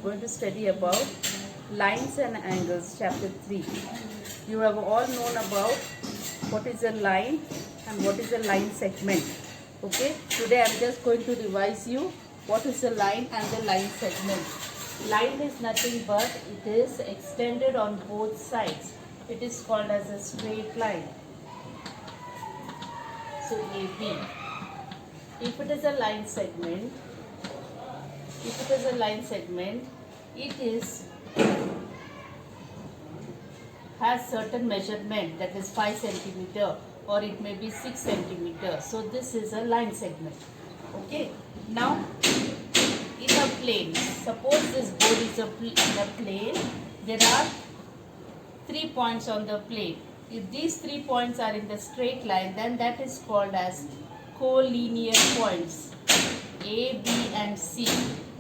going to study about lines and angles, chapter 3. You have all known about what is a line and what is a line segment. Okay, today I am just going to revise you what is a line and the line segment. Line is nothing but it is extended on both sides. It is called as a straight line. So AB. If it is a line segment, it is has certain measurement, that is 5 centimeter or it may be 6 centimeter. So this is a line segment. Okay. Now in a plane, suppose this board is in a plane, there are 3 points on the plane. If these 3 points are in the straight line, then that is called as collinear points. A, B and C.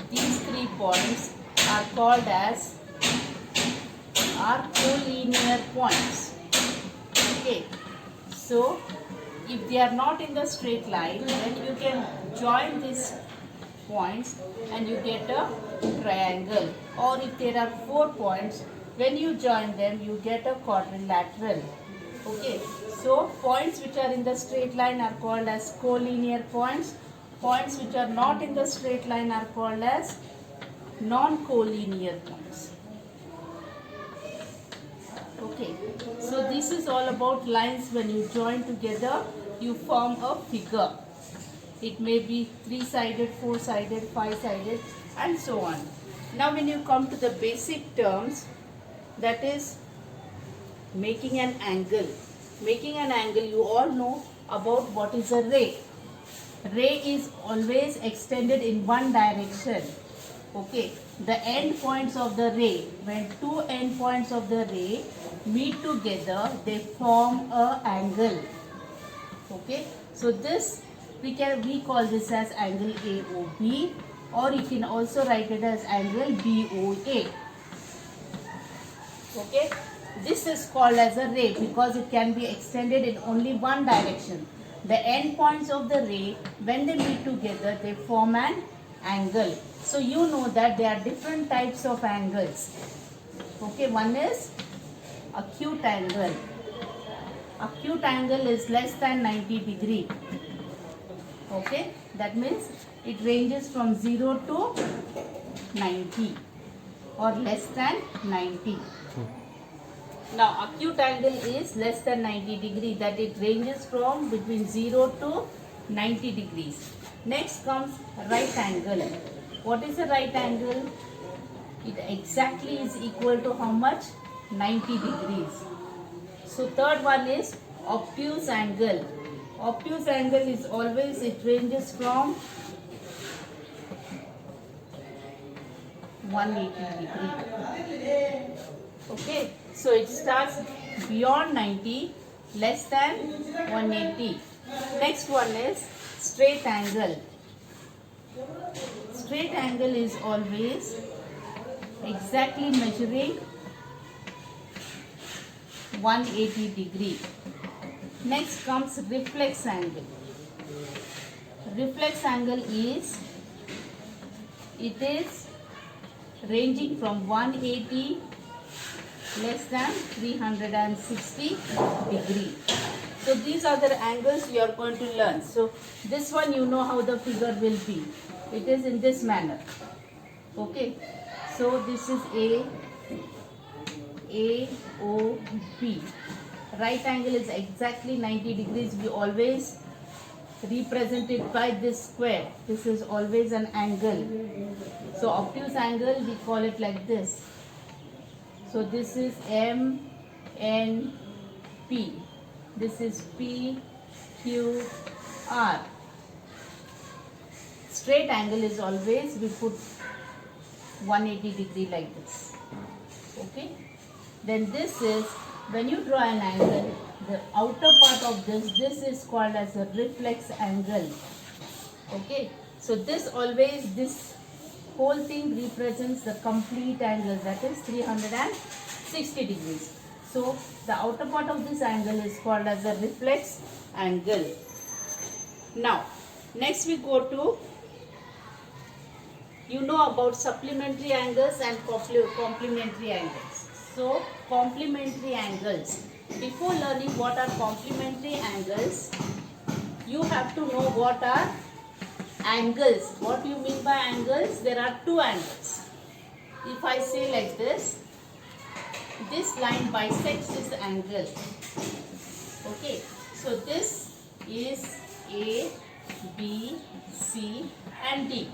These 3 points are called as collinear points. Okay. So if they are not in the straight line, then you can join these points and you get a triangle. Or if there are 4 points, when you join them, you get a quadrilateral. Okay. So points which are in the straight line are called as collinear points. Points which are not in the straight line are called as non-collinear points. Okay, so this is all about lines. When you join together, you form a figure. It may be 3-sided, 4-sided, 5-sided and so on. Now when you come to the basic terms, that is making an angle. Making an angle, you all know about what is a ray. Ray is always extended in one direction. Okay, the end points of the ray, when 2 end points of the ray meet together, they form a angle. Okay, so this we call this as angle AOB, or you can also write it as angle BOA. Okay, this is called as a ray because it can be extended in only one direction. The end points of the ray, when they meet together, they form an angle. So you know that there are different types of angles. Okay, one is acute angle. Acute angle is less than 90 degree. Okay, that means it ranges from 0 to 90 or less than 90. Now acute angle is less than 90 degree, that it ranges from between 0 to 90 degrees. Next comes right angle. What is a right angle? It exactly is equal to how much? 90 degrees. So third one is obtuse angle. Obtuse angle is always, it ranges from 180 degree. Okay, so it starts beyond 90, less than 180. Next one is straight angle. Straight angle is always exactly measuring 180 degree. Next comes reflex angle. Reflex angle is, it is ranging from 180 less than 360 degree. So these are the angles you are going to learn. So this one you know how the figure will be. It is in this manner. Okay. So this is AOB. Right angle is exactly 90 degrees. We always represent it by this square. This is always an angle. So obtuse angle, we call it like this. So this is MNP. This is PQR. Straight angle is always, we put 180 degree like this. Okay. Then this is, when you draw an angle, the outer part of this is called as a reflex angle. Okay. So this always, this whole thing represents the complete angle, that is 360 degrees. So the outer part of this angle is called as a reflex angle. Now next we go to You know about supplementary angles and complementary angles. So complementary angles. Before learning what are complementary angles, you have to know what are angles. What do you mean by angles? There are two angles. If I say like this line bisects this angle. Okay, so this is A, B, C and D.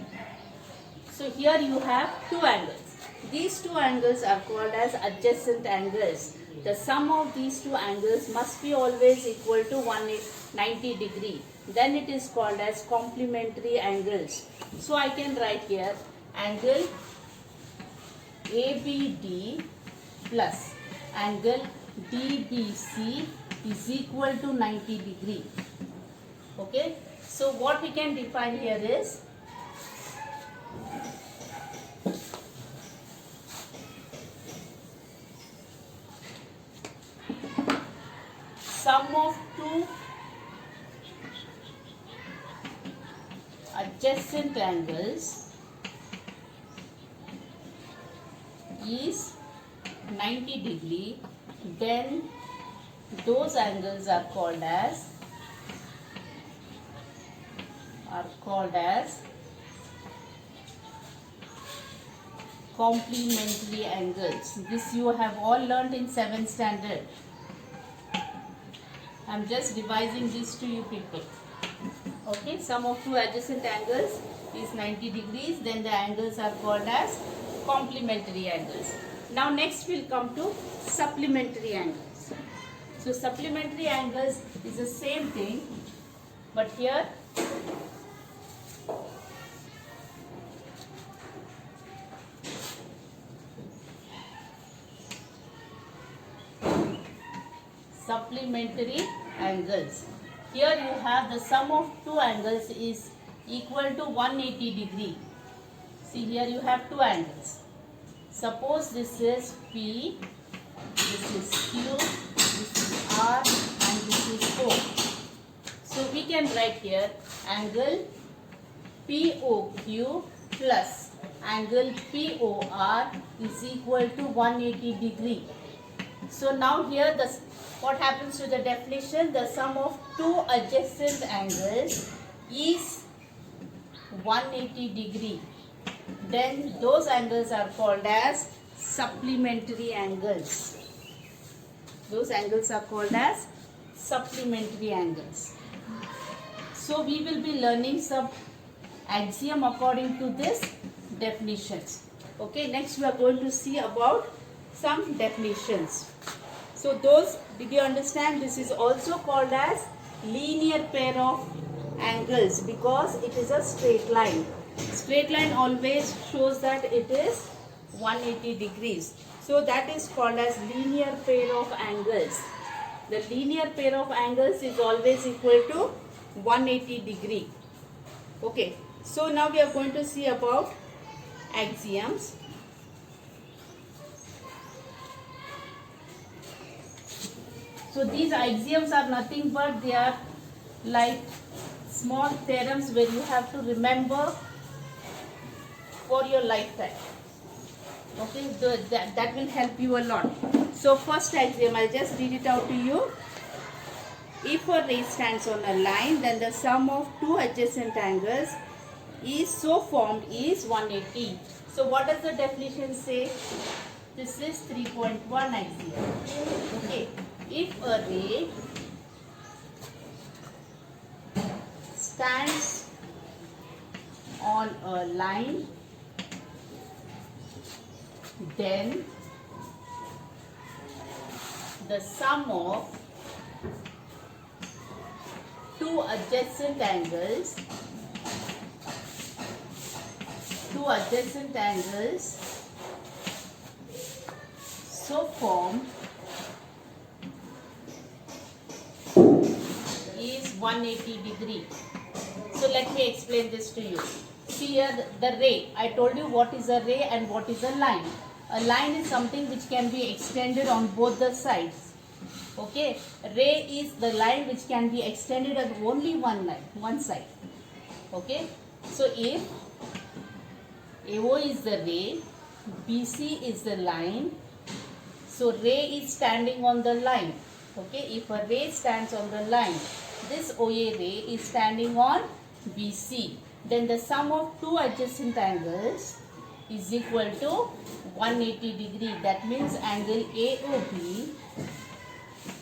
So here you have two angles. These two angles are called as adjacent angles. The sum of these two angles must be always equal to 190 degree. Then it is called as complementary angles. So I can write here angle ABD plus angle DBC is equal to 90 degree. Okay. So what we can define here is sum of two adjacent angles is 90 degree, then those angles are called as complementary angles. This you have all learned in 7th standard. I am just devising this to you people. Okay, sum of two adjacent angles is 90 degrees, then the angles are called as complementary angles. Now next we'll come to supplementary angles. So supplementary angles is the same thing, but here supplementary angles. Here you have the sum of two angles is equal to 180 degree. See, here you have two angles. Suppose this is P, this is Q, this is R and this is O. So we can write here angle POQ plus angle POR is equal to 180 degree. So now here what happens to the definition? The sum of two adjacent angles is 180 degree. Then those angles are called as supplementary angles. Those angles are called as supplementary angles. So we will be learning some axiom according to this definitions. Okay, next we are going to see about some definitions. So those, did you understand? This is also called as linear pair of angles because it is a straight line. Straight line always shows that it is 180 degrees. So that is called as linear pair of angles. The linear pair of angles is always equal to 180 degree. Okay. So now we are going to see about axioms. So these axioms are nothing but they are like small theorems where you have to remember for your lifetime. Okay, that will help you a lot. So first axiom, I'll just read it out to you. If a ray stands on a line, then the sum of two adjacent angles is so formed is 180. So what does the definition say? This is 3.1 axiom. Okay. If a ray stands on a line, then the sum of two adjacent angles so formed is 180 degree. So let me explain this to you. See here the ray. I told you what is a ray and what is a line. A line is something which can be extended on both the sides. Okay. Ray is the line which can be extended on only one side. Okay. So AO is the ray, BC is the line. So ray is standing on the line. Okay, if a ray stands on the line, this OA ray is standing on BC. Then the sum of two adjacent angles is equal to 180 degree. That means angle AOB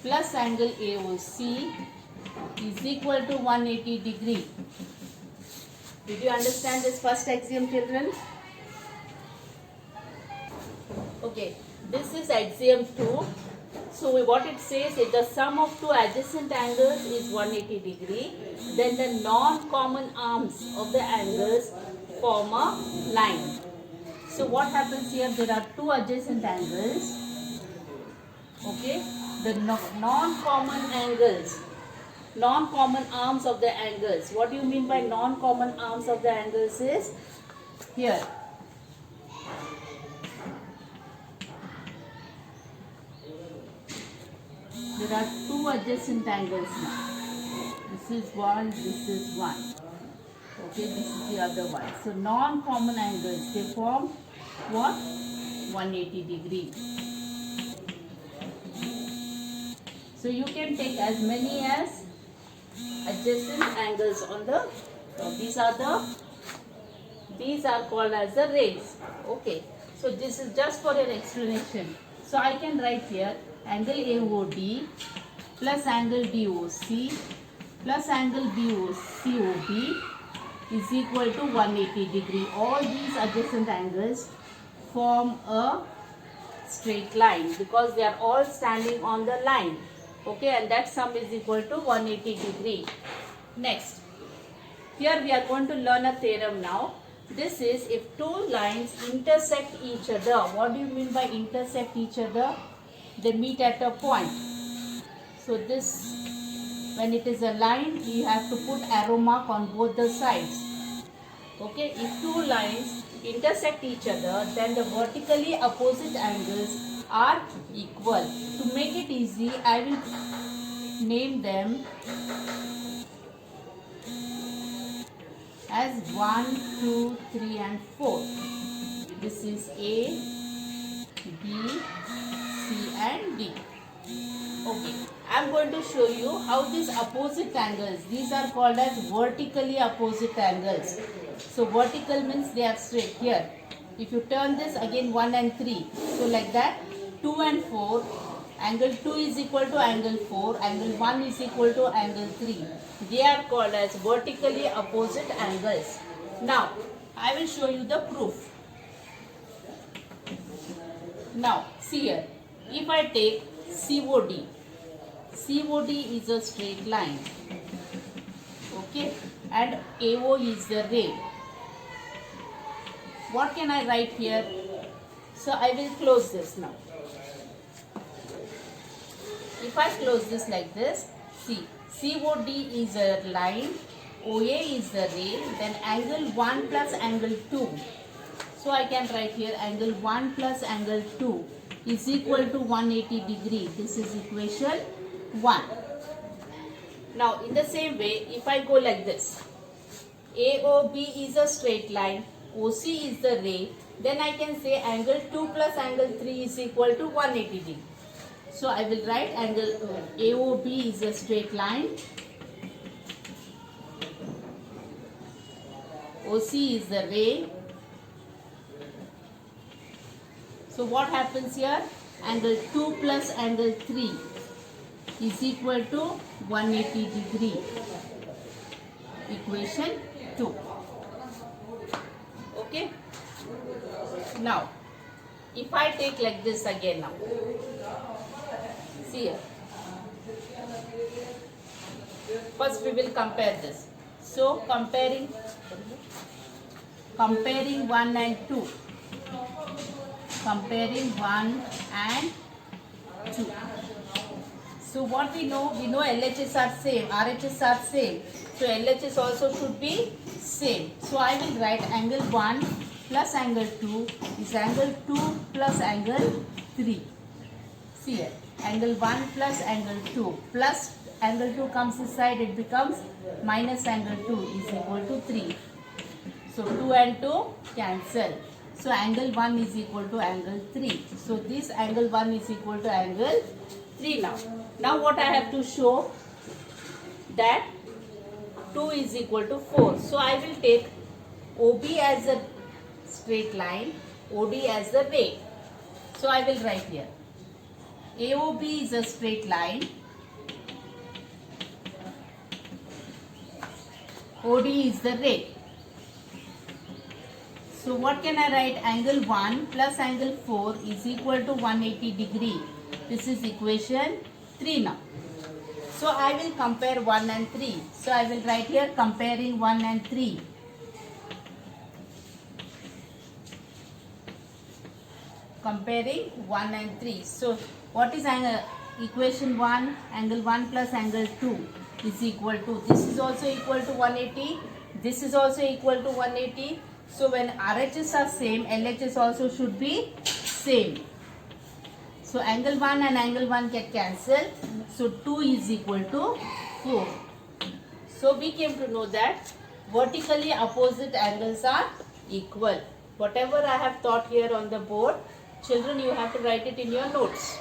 plus angle AOC is equal to 180 degree. Did you understand this first axiom, children? Okay, this is axiom 2. So what it says is the sum of two adjacent angles is 180 degree. Then the non-common arms of the angles form a line. So what happens here? There are two adjacent angles. Okay, the non-common angles, non-common arms of the angles. What do you mean by non-common arms of the angles is here. There are two adjacent angles now. This is one, this is one. Okay, this is the other one. So non-common angles, they form what? 180 degree. So you can take as many as adjacent angles on the, these are called as the rays. Okay, so this is just for an explanation. So I can write here angle AOD plus angle DOC plus angle BOCOB is equal to 180 degree. All these adjacent angles form a straight line because they are all standing on the line. Okay, and that sum is equal to 180 degree. Next, here we are going to learn a theorem now. This is if two lines intersect each other. What do you mean by intersect each other? They meet at a point. So this, when it is a line, you have to put arrow mark on both the sides. Okay, if two lines intersect each other, then the vertically opposite angles are equal. To make it easy, I will name them as 1, 2, 3 and 4. This is A, B, C and D. Okay, I am going to show you how these opposite angles, these are called as vertically opposite angles. So vertical means they are straight. Here, if you turn this again 1 and 3, so like that 2 and 4, angle 2 is equal to angle 4, angle 1 is equal to angle 3. They are called as vertically opposite angles. Now, I will show you the proof. Now, see here, if I take COD, COD is a straight line, okay, and AO is the ray. What can I write here? So I will close this now. If I close this like this, see, COD is a line, OA is the ray, then angle 1 plus angle 2. So I can write here angle 1 plus angle 2 is equal to 180 degree. This is equation 1. Now in the same way, if I go like this, AOB is a straight line, OC is the ray, then I can say angle 2 plus angle 3 is equal to 180 degree. So I will write angle AOB is a straight line, OC is the ray. So what happens here? Angle 2 plus angle 3 is equal to 180 degree. Equation 2. Okay. Now, if I take like this again now. See here. First we will compare this. So comparing 1 and 2. Comparing 1 and 2. So what we know LHS are same, RHS are same. So LHS also should be same. So I will write angle 1 plus angle 2 is angle 2 plus angle 3. See here, angle 1 plus angle 2 plus angle 2 comes inside, it becomes minus angle 2 is equal to 3. So 2 and 2 cancel. So angle 1 is equal to angle 3. So this angle 1 is equal to angle 3 now. Now what I have to show that 2 is equal to 4. So I will take OB as a straight line, OD as the ray. So I will write here. AOB is a straight line. OD is the ray. So what can I write? Angle 1 plus angle 4 is equal to 180 degree. This is equation 3 now. So I will compare 1 and 3. So I will write here comparing 1 and 3. Comparing 1 and 3. So what is equation 1? Angle 1 plus angle 2 is equal to, this is also equal to 180. This is also equal to 180. So when RHS are same, LHS also should be same. So angle 1 and angle 1 get cancelled. So 2 is equal to 4. So we came to know that vertically opposite angles are equal. Whatever I have taught here on the board, children, you have to write it in your notes.